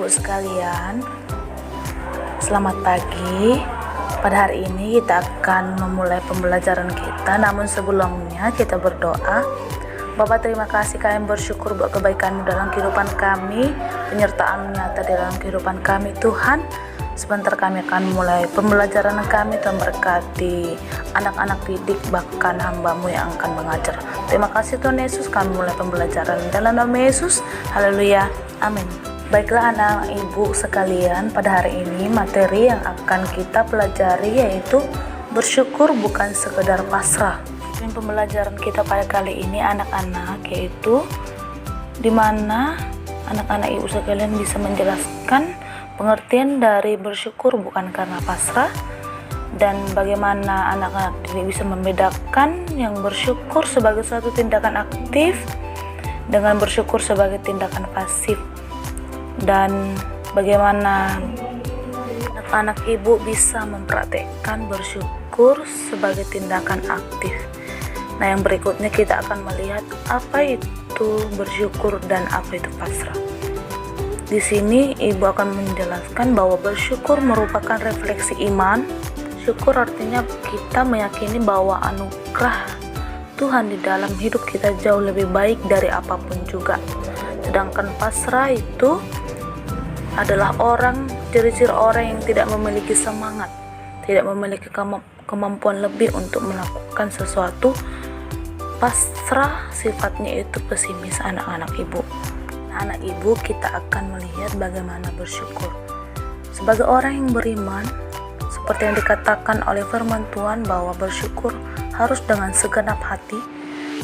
ibu sekalian, selamat pagi. Pada hari ini kita akan memulai pembelajaran kita, namun sebelumnya kita berdoa. Bapa, terima kasih, kami bersyukur buat kebaikan-Mu dalam kehidupan kami, penyertaan nyata dalam kehidupan kami Tuhan. Sebentar kami akan mulai pembelajaran kami, Tuhan berkati anak-anak didik bahkan hamba-Mu yang akan mengajar. Terima kasih Tuhan Yesus, kami mulai pembelajaran dalam nama Yesus. Haleluya, amin. Baiklah anak ibu sekalian, pada hari ini materi yang akan kita pelajari yaitu bersyukur bukan sekedar pasrah. Pembelajaran kita pada kali ini anak-anak, yaitu dimana anak-anak ibu sekalian bisa menjelaskan pengertian dari bersyukur bukan karena pasrah, dan bagaimana anak-anak ini bisa membedakan yang bersyukur sebagai suatu tindakan aktif dengan bersyukur sebagai tindakan pasif, dan bagaimana anak-anak ibu bisa mempraktekkan bersyukur sebagai tindakan aktif. Nah, yang berikutnya kita akan melihat apa itu bersyukur dan apa itu pasrah. Di sini ibu akan menjelaskan bahwa bersyukur merupakan refleksi iman. Syukur artinya kita meyakini bahwa anugerah Tuhan di dalam hidup kita jauh lebih baik dari apapun juga. Sedangkan pasrah itu adalah ciri-ciri orang yang tidak memiliki semangat, tidak memiliki kemampuan lebih untuk melakukan sesuatu. Pasrah sifatnya itu pesimis anak-anak ibu. Anak ibu, kita akan melihat bagaimana bersyukur. Sebagai orang yang beriman, seperti yang dikatakan oleh firman Tuhan bahwa bersyukur harus dengan segenap hati,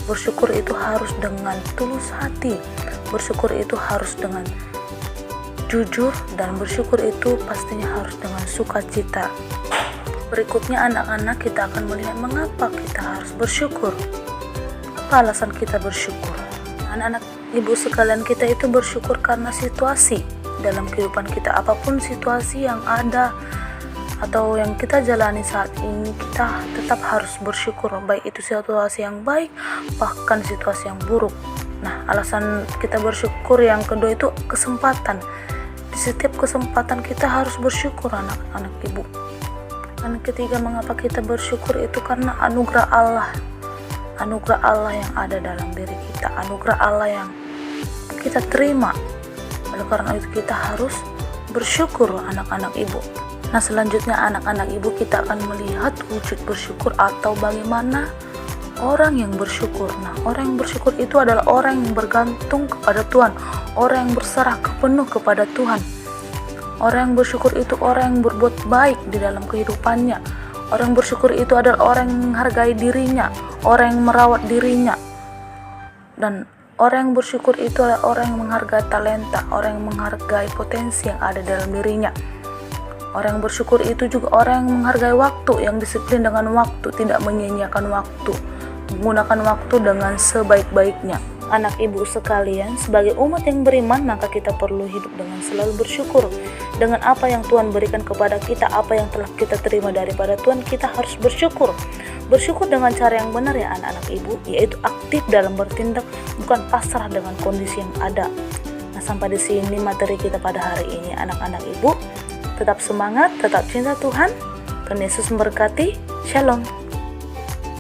bersyukur itu harus dengan tulus hati, bersyukur itu harus dengan jujur, dan bersyukur itu pastinya harus dengan sukacita. Berikutnya anak-anak, kita akan melihat mengapa kita harus bersyukur. Apa alasan kita bersyukur? Anak-anak ibu sekalian, kita itu bersyukur karena situasi dalam kehidupan kita, apapun situasi yang ada atau yang kita jalani saat ini, kita tetap harus bersyukur, baik itu situasi yang baik bahkan situasi yang buruk. Nah, alasan kita bersyukur yang kedua itu kesempatan. Di setiap kesempatan kita harus bersyukur anak-anak ibu. Dan ketiga, mengapa kita bersyukur itu karena anugerah Allah. Anugerah Allah yang ada dalam diri kita, anugerah Allah yang kita terima. Oleh karena itu kita harus bersyukur anak-anak ibu. Nah, selanjutnya anak-anak ibu, kita akan melihat wujud bersyukur atau bagaimana orang yang bersyukur. Nah, orang yang bersyukur itu adalah orang yang bergantung kepada Tuhan, orang yang berserah penuh kepada Tuhan. Orang yang bersyukur itu orang yang berbuat baik di dalam kehidupannya. Orang yang bersyukur itu adalah orang yang menghargai dirinya, orang yang merawat dirinya. Dan orang yang bersyukur itu adalah orang yang menghargai talenta, orang yang menghargai potensi yang ada dalam dirinya. Orang yang bersyukur itu juga orang yang menghargai waktu, yang disiplin dengan waktu, tidak menyia-nyiakan waktu, menggunakan waktu dengan sebaik-baiknya. Anak ibu sekalian, sebagai umat yang beriman, maka kita perlu hidup dengan selalu bersyukur. Dengan apa yang Tuhan berikan kepada kita, apa yang telah kita terima daripada Tuhan, kita harus bersyukur. Bersyukur dengan cara yang benar ya anak-anak ibu, yaitu aktif dalam bertindak, bukan pasrah dengan kondisi yang ada. Nah, sampai di sini materi kita pada hari ini anak-anak ibu. Tetap semangat, tetap cinta Tuhan. Tuhan Yesus memberkati. Shalom.